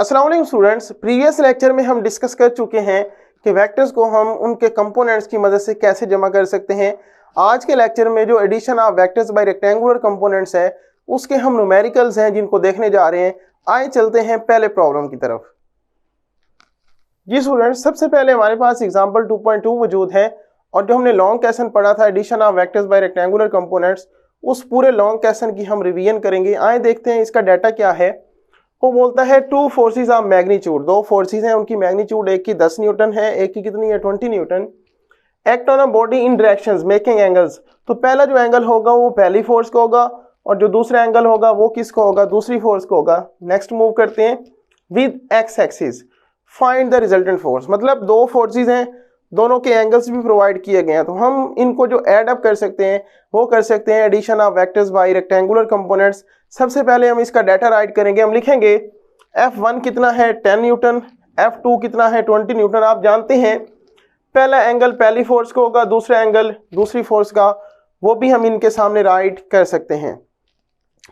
अस्सलाम वालेकुम students, previous lecture में हम डिस्कस कर चुके हैं कि वेक्टर्स को हम उनके कंपोनेंट्स की मदद से कैसे जमा कर सकते हैं। आज के लेक्चर में जो addition of vectors by rectangular components है उसके हम न्यूमेरिकल्स हैं जिनको देखने जा रहे हैं। आए चलते हैं पहले प्रॉब्लम की तरफ। जी स्टूडेंट्स, सबसे पहले हमारे पास एग्जांपल 2.2 मौजूद है और जो हमने लॉन्ग क्वेश्चन पढ़ा था addition of vectors by rectangular components, उस पूरे लॉन्ग क्वेश्चन की हम रिवीजन करेंगे। आए देखते हैं इसका डाटा क्या है। वो बोलता है टू फोर्सेस ऑफ मैग्नीट्यूड, दो फोर्सेस हैं उनकी मैग्नीट्यूड, एक की 10 न्यूटन है, एक की कितनी है 20 Newton. Act on a body in directions making angles, तो पहला जो एंगल होगा वो पहली फोर्स को होगा और जो दूसरा एंगल होगा वो किसको होगा, दूसरी फोर्स को होगा। नेक्स्ट मूव करते हैं with x axis find the resultant force, मतलब दो फोर्सेस हैं, दोनों के एंगल्स भी प्रोवाइड किए गए हैं, तो हम इनको जो ऐड अप कर सकते हैं वो कर सकते हैं addition of vectors by rectangular components. सबसे पहले हम इसका डाटा राइट करेंगे। हम लिखेंगे F1 कितना है 10 न्यूटन, F2 कितना है 20 न्यूटन। आप जानते हैं पहला एंगल पहली फोर्स को होगा, दूसरा एंगल दूसरी फोर्स का, वो भी हम इनके सामने राइट कर सकते हैं।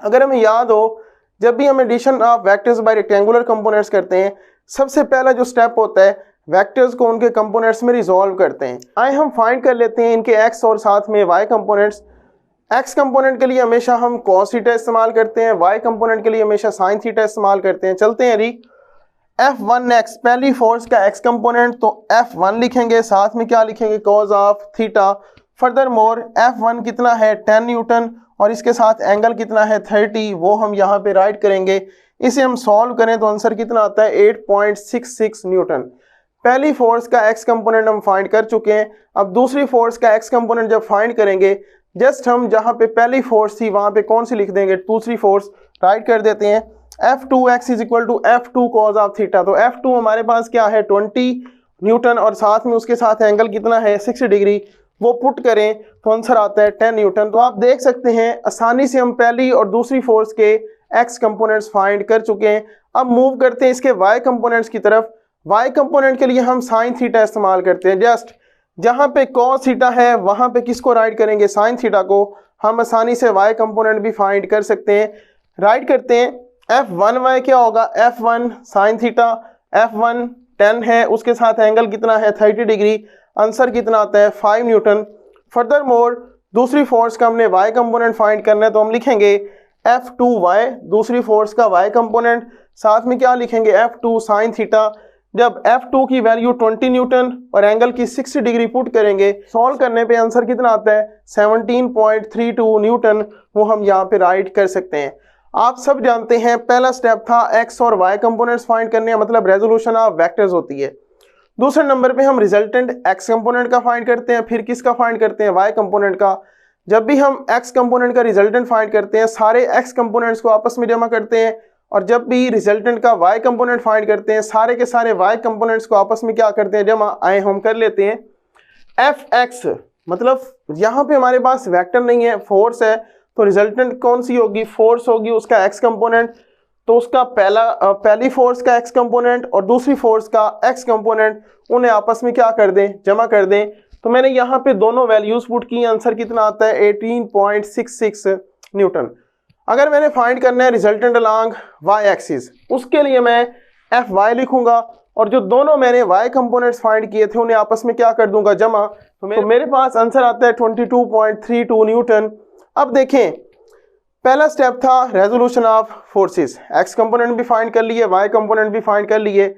अगर हमें याद हो, जब भी हम addition of vectors by rectangular components करते हैं, सबसे पहला जो स्टेप होता है वेक्टर्स को उनके कंपोनेंट्स में रिजॉल्व करते हैं। आए हम फाइंड कर लेते हैं इनके एक्स और साथ में वाई कंपोनेंट्स। एक्स कंपोनेंट के लिए हमेशा हम cos थीटा इस्तेमाल करते हैं, वाई कंपोनेंट के लिए हमेशा साइन थीटा इस्तेमाल करते हैं। चलते हैं री F1x पहली फोर्स का x कंपोनेंट, तो F1 लिखेंगे, साथ में क्या लिखेंगे cos of theta. Further more F1 कितना है 10 न्यूटन और इसके साथ एंगल कितना है 30, वो हम यहाँ पे राइट करेंगे। इसे हम सॉल्व करें तो आंसर कितना आता है 8.66 न्यूटन। पहली फोर्स का x कंपोनेंट हम फाइंड कर चुके हैं। अब दूसरी फोर्स का x कंपोनेंट जब फाइंड करेंगे, जस्ट हम जहाँ पे पहली फोर्स थी वहाँ पे कौन सी लिख देंगे, दूसरी फोर्स राइट कर देते हैं। F2x is equal to F2 cos of theta, तो F2 हमारे पास क्या है 20 न्यूटन और साथ में उसके साथ एंगल कितना है 60 डिग्री, वो पुट करें तो आंसर आता है 10 न्यूटन। तो आप देख सकते हैं आसानी से हम पहली और दूसरी फोर्स के x कंपोनेंट्स फाइंड कर चुके हैं। अब मूव करते हैं इसके y कंपोनेंट्स की तरफ। y कंपोनेंट के लिए हम साइन थीटा इस्तेमाल करते हैं। जस्ट जहाँ पे cos थीटा है वहाँ पे किसको राइट करेंगे, साइन थीटा को। हम आसानी से y कंपोनेंट भी फाइंड कर सकते हैं। राइट करते हैं F1y क्या होगा, F1 साइन थीटा, F1 10 है, उसके साथ एंगल कितना है 30 डिग्री, आंसर कितना आता है 5 न्यूटन। फर्दर मोर दूसरी फोर्स का हमने y कंपोनेंट फाइंड करना है, तो हम लिखेंगे F2y दूसरी फोर्स का y कंपोनेंट, साथ में क्या लिखेंगे F2 साइन थीटा। जब F2 की वैल्यू 20 न्यूटन और एंगल की 60 डिग्री पुट करेंगे, सॉल्व करने पे आंसर कितना आता है 17.32 न्यूटन, वो हम यहाँ पे राइट कर सकते हैं। आप सब जानते हैं पहला स्टेप था x और y कंपोनेंट्स फाइंड करने, मतलब रेजोल्यूशन ऑफ वेक्टर्स होती है। दूसरे नंबर पे हम रिजल्टेंट x कंपोनेंट का फाइंड करते हैं, फिर किसका फाइंड करते हैं, y कंपोनेंट का। जब भी हम x कंपोनेंट का रिजल्टेंट फाइंड करते हैं, सारे x कंपोनेंट्स को आपस में जमा करते हैं, और जब भी रिजल्टेंट का y कंपोनेंट फाइंड करते हैं, सारे के सारे y कंपोनेंट्स को आपस में क्या करते हैं, जमा। आए हम कर लेते हैं fx, मतलब यहाँ पे हमारे पास वेक्टर नहीं है, फोर्स है, तो रिजल्टेंट कौन सी होगी, फोर्स होगी, उसका x कंपोनेंट, तो उसका पहली फोर्स का x कंपोनेंट और दूसरी फोर्स का x कंपोनेंट, उन्हें आपस में क्या कर दें, जमा कर दें। तो मैंने यहाँ पे दोनों वैल्यूज पुट की, आंसर कितना आता है 18.66 न्यूटन। अगर मैंने फाइंड करना है रिजल्टेंट अलॉन्ग y एक्सिस, उसके लिए मैं Fy लिखूंगा और जो दोनों मैंने y कंपोनेंट्स फाइंड किए थे उन्हें आपस में क्या कर दूंगा, जमा। तो मेरे पास आंसर आता है 22.32 न्यूटन। अब देखें पहला स्टेप था resolution of forces, x component भी फाइंड कर लिए, y कंपोनेंट भी फाइंड कर लिए,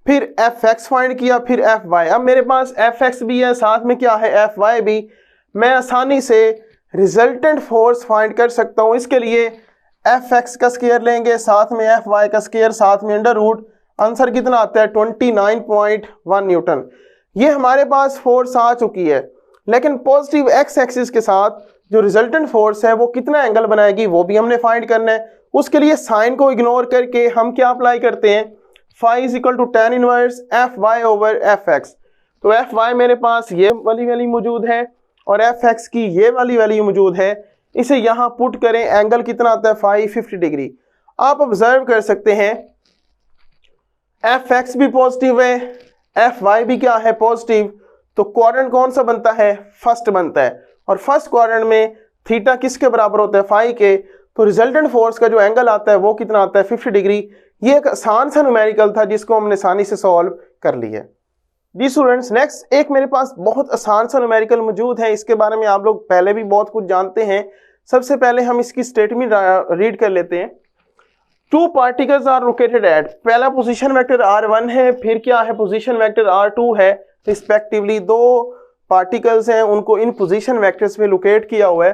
फिर Fx फाइंड किया, फिर Fy। अब मेरे पास Fx भी है, साथ में क्या है Fy भी। मैं आसानी से रिजल्टेंट फोर्स फाइंड कर सकता हूँ। इसके लिए Fx का स्क्वायर लेंगे, साथ में Fy का स्क्वायर, साथ में अंडर रूट, आंसर कितना आता है 29.1 न्यूटन। ये हमारे पास फोर्स आ चुकी है, लेकिन पॉजिटिव x एक्सिस के साथ जो रिजल्टेंट फोर्स है वो कितना एंगल बनाएगी वो भी हमने फाइंड करना है। उसके लिए साइन को इग्नोर करके हम क्या अप्लाई करते हैं, phi is equal to tan inverse Fy over Fx। तो Fy मेरे पास ये वाली वैल्यू मौजूद है और Fx की ये वाली वैल्यू मौजूद है। इसे यहाँ पुट करें, एंगल कितना आता है 50 डिग्री। आप ऑब्जर्व कर सकते हैं Fx भी पॉजिटिव है, Fy भी क्या है, पॉजिटिव, तो क्वाड्रेंट कौन सा बनता है, फर्स्ट बनता है, और फर्स्ट क्वाड्रेंट में थीटा किसके बराबर होता है, फाई के। तो रिजल्टेंट फोर्स का जो एंगल आता है वो कितना आता है 50 डिग्री। ये एक आसान सा न्यूमेरिकल था जिसको हमने आसानी से सॉल्व कर लिया है। जी स्टूडेंट्स, नेक्स्ट एक मेरे पास बहुत आसान सा न्यूमेरिकल मौजूद है, इसके बारे में आप लोग पहले भी बहुत कुछ जानते हैं। सबसे पहले हम इसकी स्टेटमेंट रीड कर लेते हैं। Two particles are located at, पहला पोजीशन वेक्टर r1 है, फिर क्या है पोजीशन वेक्टर r2 है, रिस्पेक्टिवली दो पार्टिकल्स हैं उनको इन पोजीशन वेक्टर्स में लोकेट किया हुआ है।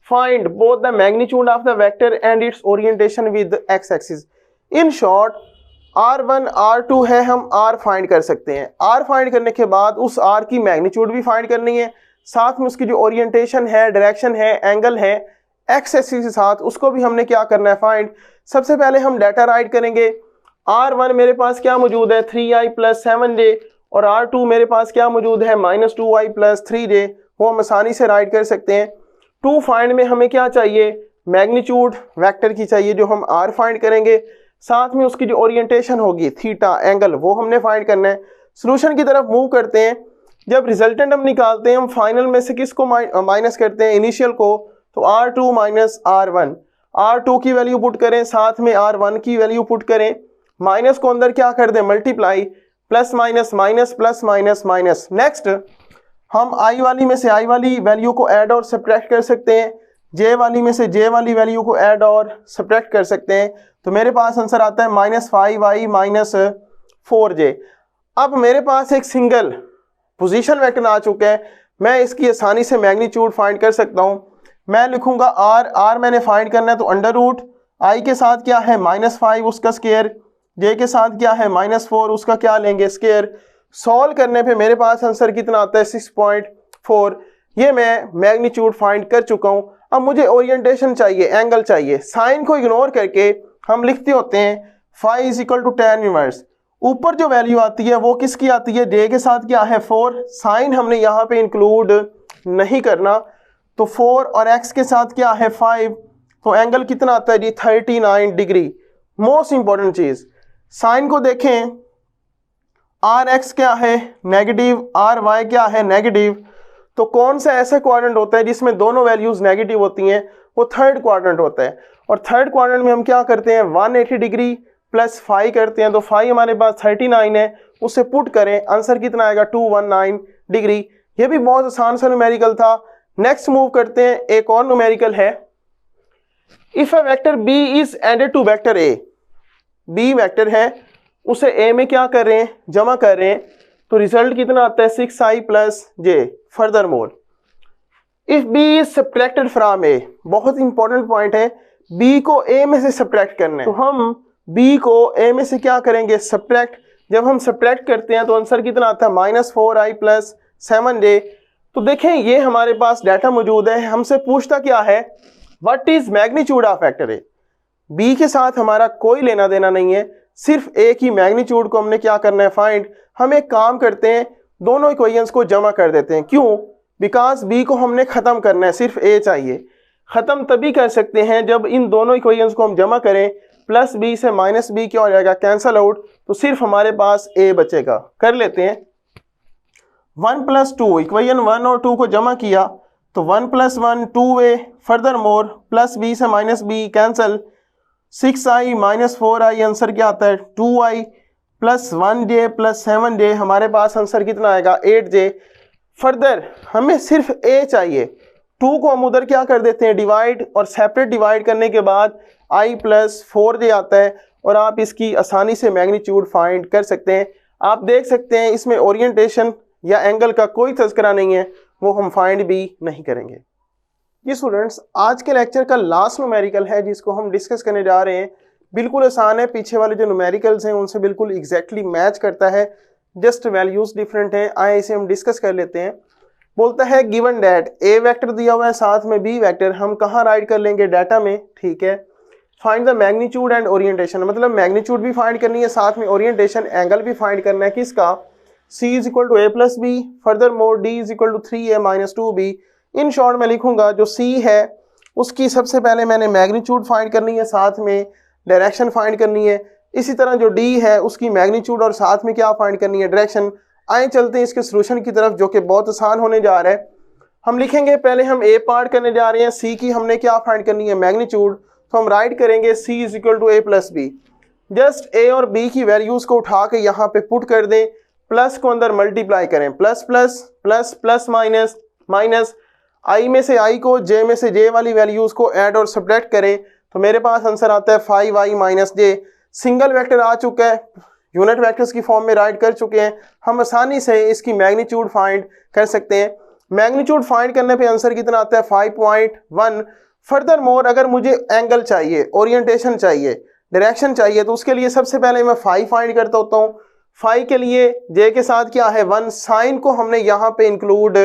Find both the magnitude of the vector and it's orientation with x axis. In short r1 r2 है, हम r फाइंड कर सकते हैं। r फाइंड करने के बाद उस r की मैग्नीट्यूड भी फाइंड करनी है, साथ में उसकी जो ओरिएंटेशन है, डायरेक्शन है, एंगल है x एक्सिस के साथ, उसको भी हमने क्या करना है फाइंड। सबसे पहले हम डाटा राइट करेंगे। r1 मेरे पास क्या मौजूद है 3i + 7j और r2 मेरे पास क्या मौजूद है -2i + 3j, वो हम आसानी से राइट कर सकते हैं। टू फाइंड में हमें क्या चाहिए, मैग्नीट्यूड वेक्टर की चाहिए जो हम r फाइंड करेंगे, साथ में उसकी जो ओरिएंटेशन होगी थीटा एंगल वो हमने फाइंड करना है। सॉल्यूशन की तरफ मूव करते हैं। जब रिजल्टेंट हम निकालते हैं हम फाइनल में से किसको माइनस करते हैं, इनिशियल को, तो r2 - r1, r2 की वैल्यू पुट करें, साथ में r1 की वैल्यू पुट करें, माइनस को अंदर क्या कर दें multiply, plus minus minus plus minus minus. Next हम i वाली में से i वाली वैल्यू को ऐड और सब्ट्रैक्ट कर सकते हैं, j वाली में से j वाली वैल्यू को ऐड और सब्ट्रैक्ट कर सकते हैं, तो मेरे पास आंसर आता है -5i - 4j। अब मेरे पास एक सिंगल पोजीशन वेक्टर आ चुका है, मैं इसकी आसानी से मैग्नीट्यूड फाइंड कर सकता हूँ। मैं लिखूंगा r मैंने फाइंड करना है, तो अंडर रूट i के साथ क्या है -5 उसका स्क्वायर, j के साथ क्या है -4 उसका क्या लेंगे स्क्वायर। सॉल्व करने पे मेरे पास आंसर कितना आता है 6.4। ये मैं मैग्नीट्यूड फाइंड कर चुका हूँ। अब मुझे ओरिएंटेशन चाहिए, एंगल चाहिए। साइन को इग्नोर करके हम लिखते होते हैं phi = tan इनवर्स। ऊपर जो वैल्यू आती है वो किसकी आती है, j के साथ क्या है 4, साइन हमने यहाँ पे इंक्लूड नहीं करना, तो 4 और x के साथ क्या है 5, तो एंगल कितना आता है जी 39 डिग्री। मोस्ट इंपॉर्टेंट चीज, साइन को देखें, rx क्या है नेगेटिव, ry क्या है नेगेटिव, तो कौन सा ऐसा क्वाड्रेंट होता है जिसमें दोनों वैल्यूज नेगेटिव होती हैं, वो थर्ड क्वाड्रेंट होता है। और थर्ड क्वाड्रेंट में हम क्या करते हैं 180 डिग्री प्लस 5 करते हैं, तो 5 हमारे पास 39 है, उससे पुट करें आंसर कितना आएगा 219 डिग्री। ये भी बहुत आसान सा न्यूमेरिकल था। नेक्स्ट मूव करते हैं, एक और न्यूमेरिकल है। If a vector b is added to vector a, b vector है उसे a में क्या कर रहे हैं जमा कर रहे हैं, तो रिजल्ट कितना आता है 6i + j। Further more if b is subtracted from a, बहुत इंपॉर्टेंट पॉइंट है, b को a में से सब्ट्रैक्ट करना है, तो हम b को a में से क्या करेंगे सब्ट्रैक्ट। जब हम सब्ट्रैक्ट करते हैं तो आंसर कितना आता है -4i + 7j। तो देखें ये हमारे पास डाटा मौजूद है, हमसे पूछता क्या है what is magnitude of vector A. b के साथ हमारा कोई लेना देना नहीं है, सिर्फ a की मैग्नीट्यूड को हमने क्या करना है फाइंड। हम एक काम करते हैं, दोनों इक्वेशंस को जमा कर देते हैं। क्यों, बिकॉज b को हमने ख़त्म करना है, सिर्फ a चाहिए। ख़त्म तभी कर सकते हैं जब इन दोनों इक्वेशंस को हम जमा करें, प्लस b से -b क्या हो जाएगा कैंसल आउट, तो सिर्फ हमारे पास a बचेगा। कर लेते हैं 1 + 2, इक्वेशन 1 और 2 को जमा किया तो 1 + 1 2a, further more plus b से -b cancel, 6i - 4i answer क्या आता है 2i + 1j + 7j, हमारे पास आंसर कितना आएगा 8j। फर्दर हमें सिर्फ a चाहिए, 2 को हम उधर क्या कर देते हैं डिवाइड, और सेपरेट डिवाइड करने के बाद i + 4j आता है, और आप इसकी आसानी से मैग्नीट्यूड फाइंड कर सकते हैं। आप देख सकते हैं इसमें ओरिएंटेशन या एंगल का कोई तज़किरा नहीं है, वो हम फाइंड भी नहीं करेंगे। ये स्टूडेंट्स आज के लेक्चर का लास्ट न्यूमेरिकल है जिसको हम डिस्कस करने जा रहे हैं। बिल्कुल आसान है, पीछे वाले जो न्यूमेरिकल्स हैं उनसे बिल्कुल एग्जैक्टली मैच करता है, जस्ट वैल्यूज डिफरेंट हैं। आए इसे हम डिस्कस कर लेते हैं। बोलता है गिवन डैट ए वेक्टर दिया हुआ है, साथ में बी वेक्टर, हम कहाँ राइट कर लेंगे डाटा में, ठीक है। Find the magnitude and orientation, मतलब मैग्नीट्यूड भी फाइंड करनी है, साथ में ओरिएंटेशन एंगल भी फाइंड करना है, किसका c = a + b, further more d = 3a - 2b। In short में लिखूंगा जो c है उसकी सबसे पहले मैंने मैग्नीट्यूड फाइंड करनी है, साथ में डायरेक्शन फाइंड करनी है। इसी तरह जो d है उसकी मैग्नीट्यूड और साथ में क्या फाइंड करनी है डायरेक्शन। आए चलते हैं इसके सॉल्यूशन की तरफ जो कि बहुत आसान होने जा रहा है। हम लिखेंगे, पहले हम a पार्ट करने जा रहे हैं, c की हमने क्या फाइंड करनी है मैग्नीट्यूड, तो हम राइट करेंगे c is equal to a plus b. Just a और b की वैल्यूज को उठा के यहाँ पे पुट कर दें, प्लस को अंदर मल्टीप्लाई करें, plus plus plus plus minus minus, i में से i को, j में से j वाली वैल्यूज को ऐड और सब्ट्रैक्ट करें तो मेरे पास आंसर आता है 5i minus j। Single vector आ चुका है, यूनिट वेक्टर्स की फॉर्म में राइट कर चुके हैं, हम आसानी से इसकी मैग्नीट्यूड फाइंड कर सकते हैं। मैग्नीट्यूड फाइंड करने पे आंसर कितना आता है 5.1। फर्दर मोर अगर मुझे एंगल चाहिए, ओरिएंटेशन चाहिए, डायरेक्शन चाहिए तो उसके लिए सबसे पहले मैं फाई फाइंड करता होता हूँ। फाई के लिए जे के साथ क्या है 1, साइन को हमने यहाँ पे इंक्लूड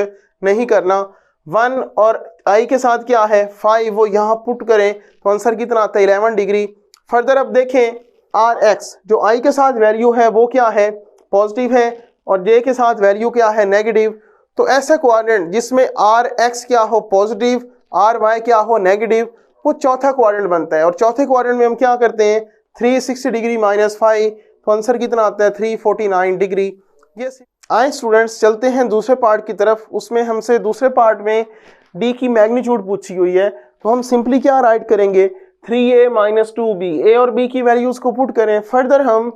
नहीं करना, 1 और आई के साथ क्या है 5, वो यहाँ पुट करें तो आंसर कितना आता है 11 डिग्री। फर्दर अब देखें आर एक्स, जो आई के साथ वैल्यू है वो क्या है पॉजिटिव है और जे के साथ वैल्यू क्या है नेगेटिव। तो ऐसा कोऑर्डिनेट जिसमें आर एक्स क्या हो पॉजिटिव, आर वाई क्या हो नेगेटिव, वो चौथा क्वाड्रेंट बनता है। और चौथे क्वाड्रेंट में हम क्या करते हैं 360 डिग्री माइनस 5, तो आंसर कितना आता है 349 डिग्री। ये आए स्टूडेंट्स चलते हैं दूसरे पार्ट की तरफ। उसमें हमसे दूसरे पार्ट में डी की मैग्नीट्यूड पूछी हुई है, तो हम सिंपली क्या राइट करेंगे 3a माइनस 2b, a और b की वैल्यूज को पुट करें। फर्दर हम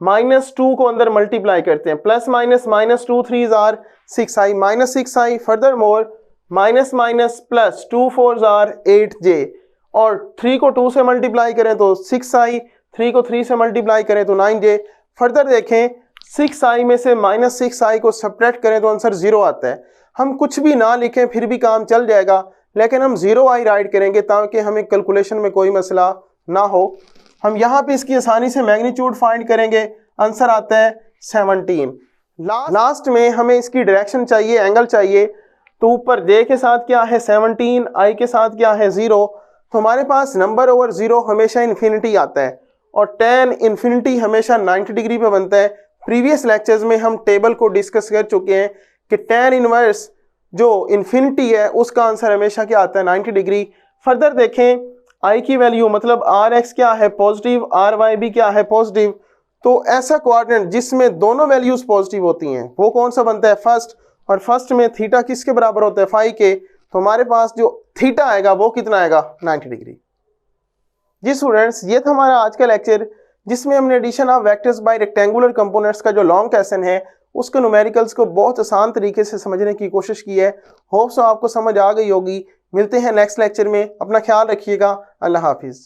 -2 को अंदर मल्टीप्लाई करते हैं, plus minus -2 3 are 6i minus 6i, further more minus minus plus 2 4 are 8j, और 3 को 2 से मल्टीप्लाई करें तो 6i, 3 को 3 से मल्टीप्लाई करें तो 9j। फर्दर देखें 6i में से -6i को सब्ट्रैक्ट करें तो आंसर 0 आता है। हम कुछ भी ना लिखें फिर भी काम चल जाएगा, लेकिन हम 0i राइट करेंगे ताकि हमें कैलकुलेशन में कोई मसला ना हो। हम यहाँ पे इसकी आसानी से मैग्नीट्यूड फाइंड करेंगे, आंसर आता है 17। लास्ट में हमें इसकी डायरेक्शन चाहिए, एंगल चाहिए, तो ऊपर j के साथ क्या है 17, i के साथ क्या है 0, तो हमारे पास नंबर ओवर 0 हमेशा इन्फिनिटी आता है और tan इन्फिनिटी हमेशा 90 डिग्री पे बनता है। प्रीवियस लेक्चर्स में हम टेबल को डिस्कस कर चुके हैं कि tan इनवर्स जो इन्फिनिटी है उसका आंसर हमेशा क्या आता है 90 डिग्री। फर्दर देखें i की वैल्यू मतलब आर एक्स क्या है पॉजिटिव, आर वाई भी क्या है पॉजिटिव, तो ऐसा कोऑर्डिनेट जिसमें दोनों वैल्यूज पॉजिटिव होती हैं वो कौन सा बनता है फर्स्ट, और फर्स्ट में थीटा किसके बराबर होता है 5 के, तो हमारे पास जो थीटा आएगा वो कितना आएगा 90 डिग्री। जी स्टूडेंट्स, ये था हमारा आज का लेक्चर जिसमें हमने addition of vectors by rectangular components का जो लॉन्ग क्वेश्चन है उसके न्यूमेरिकल्स को बहुत आसान तरीके से समझने की कोशिश की है। होप सो आपको समझ आ गई होगी। मिलते हैं नेक्स्ट लेक्चर में, अपना ख्याल रखिएगा, अल्लाह हाफिज़।